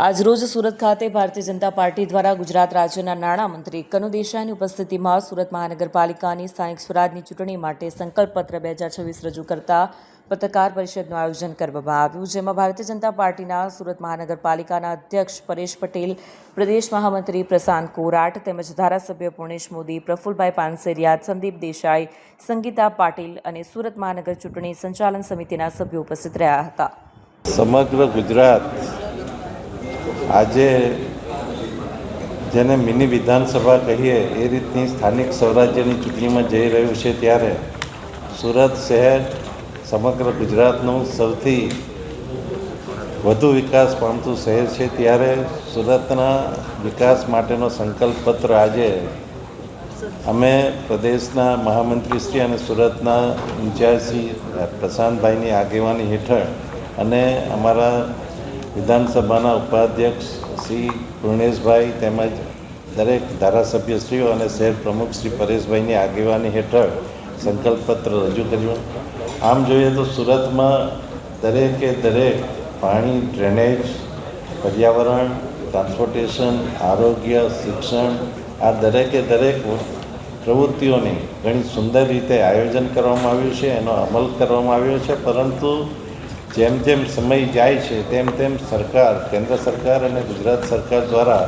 આજરોજ સુરત ખાતે ભારતીય જનતા પાર્ટી દ્વારા ગુજરાત રાજ્યના નાણામંત્રી કનુ દેસાઈની ઉપસ્થિતિમાં સુરત મહાનગરપાલિકાની સ્થાનિક સ્વરાજની ચૂંટણી માટે સંકલ્પપત્ર 2026 રજૂ કરતા પત્રકાર પરિષદનું આયોજન કરવામાં આવ્યું, જેમાં ભારતીય જનતા પાર્ટીના સુરત મહાનગરપાલિકાના અધ્યક્ષ પરેશ પટેલ, પ્રદેશ મહામંત્રી પ્રશાંત કોરાટ તેમજ ધારાસભ્ય પૂર્ણેશ મોદી, પ્રફુલભાઈ પાનસેરિયા, સંદીપ દેસાઈ, સંગીતા પાટીલ અને સુરત મહાનગર ચૂંટણી સંચાલન સમિતિના સભ્યો ઉપસ્થિત રહ્યા હતા. સમગ્ર ગુજરાત આજે જેને મિની વિધાનસભા કહીએ એ રીતની સ્થાનિક સ્વરાજ્યની ચૂંટણીમાં જઈ રહ્યું છે, ત્યારે સુરત શહેર સમગ્ર ગુજરાતનું સૌથી વધુ વિકાસ પામતું શહેર છે, ત્યારે સુરતના વિકાસ માટેનો સંકલ્પપત્ર આજે અમે પ્રદેશના મહામંત્રીશ્રી અને સુરતના ઇન્ચાર્જશ્રી પ્રશાંતભાઈની આગેવાની હેઠળ અને અમારા વિધાનસભાના ઉપાધ્યક્ષ શ્રી પૂર્ણેશભાઈ તેમજ દરેક ધારાસભ્યશ્રીઓ અને શહેર પ્રમુખ શ્રી પરેશભાઈની આગેવાની હેઠળ સંકલ્પપત્ર રજૂ કર્યું. આમ જોઈએ તો સુરતમાં દરેકે દરેક પાણી, ડ્રેનેજ, પર્યાવરણ, ટ્રાન્સપોર્ટેશન, આરોગ્ય, શિક્ષણ આ દરેકે દરેક પ્રવૃત્તિઓની ઘણી સુંદર રીતે આયોજન કરવામાં આવ્યું છે, એનો અમલ કરવામાં આવ્યો છે. પરંતુ જેમ જેમ સમય જાય છે તેમ તેમ સરકાર, કેન્દ્ર સરકાર અને ગુજરાત સરકાર દ્વારા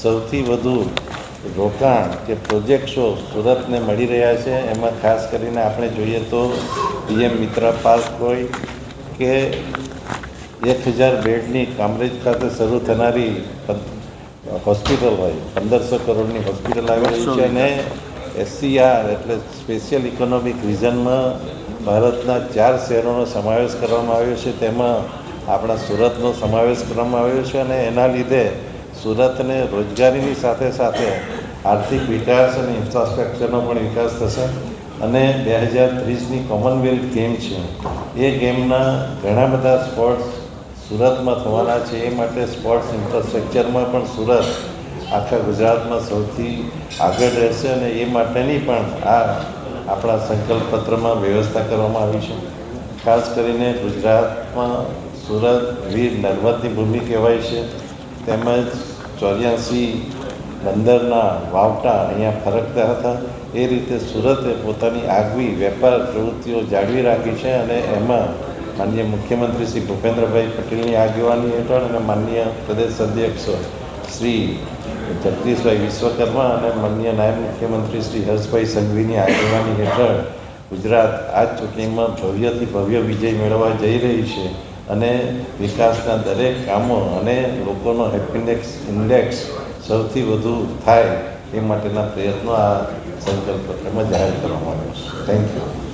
સૌથી વધુ રોકાણ કે પ્રોજેક્ટ્સો સુરતને મળી રહ્યા છે. એમાં ખાસ કરીને આપણે જોઈએ તો પીએમ મિત્ર પાર્ક હોય કે 1000 બેડની કામરેજ ખાતે શરૂ થનારી હોસ્પિટલ હોય, 1500 કરોડની હોસ્પિટલ આવી રહી છે, અને SCR એટલે સ્પેશિયલ ઇકોનોમિક રિજનમાં ભારતના 4 શહેરોનો સમાવેશ કરવામાં આવ્યો છે, તેમાં આપણા સુરતનો સમાવેશ કરવામાં આવ્યો છે. અને એના લીધે સુરતને રોજગારીની સાથે સાથે આર્થિક વિકાસ અને ઇન્ફ્રાસ્ટ્રક્ચરનો પણ વિકાસ થશે. અને 2030ની કોમનવેલ્થ ગેમ છે, એ ગેમના ઘણા બધા સ્પોર્ટ્સ સુરતમાં થવાના છે. એ માટે સ્પોર્ટ્સ ઇન્ફ્રાસ્ટ્રક્ચરમાં પણ સુરત આખા ગુજરાતમાં સૌથી આગળ રહેશે, અને એ માટેની પણ આપણા સંકલ્પપત્રમાં વ્યવસ્થા કરવામાં આવી છે. ખાસ કરીને ગુજરાતમાં સુરત વીર નર્મદની ભૂમિ કહેવાય છે, તેમજ 84 બંદરના વાવટા અહીંયા ફરકતા હતા. એ રીતે સુરતે પોતાની આગવી વેપાર પ્રવૃત્તિઓ જાળવી રાખી છે, અને એમાં માનનીય મુખ્યમંત્રી શ્રી ભૂપેન્દ્રભાઈ પટેલની આગેવાની હેઠળ અને માનનીય પ્રદેશ અધ્યક્ષ શ્રી જગદીશભાઈ વિશ્વકર્મા અને માનનીય નાયબ મુખ્યમંત્રી શ્રી હર્ષભાઈ સંઘવીની આગેવાની હેઠળ ગુજરાત આ ચૂંટણીમાં ભવ્યથી ભવ્ય વિજય મેળવવા જઈ રહી છે. અને વિકાસના દરેક કામો અને લોકોનો હેપીનેસ ઇન્ડેક્સ સૌથી વધુ થાય એ માટેના પ્રયત્નો આ સંકલ્પપત્રમાં જાહેર કરવામાં આવ્યો છે. Thank you.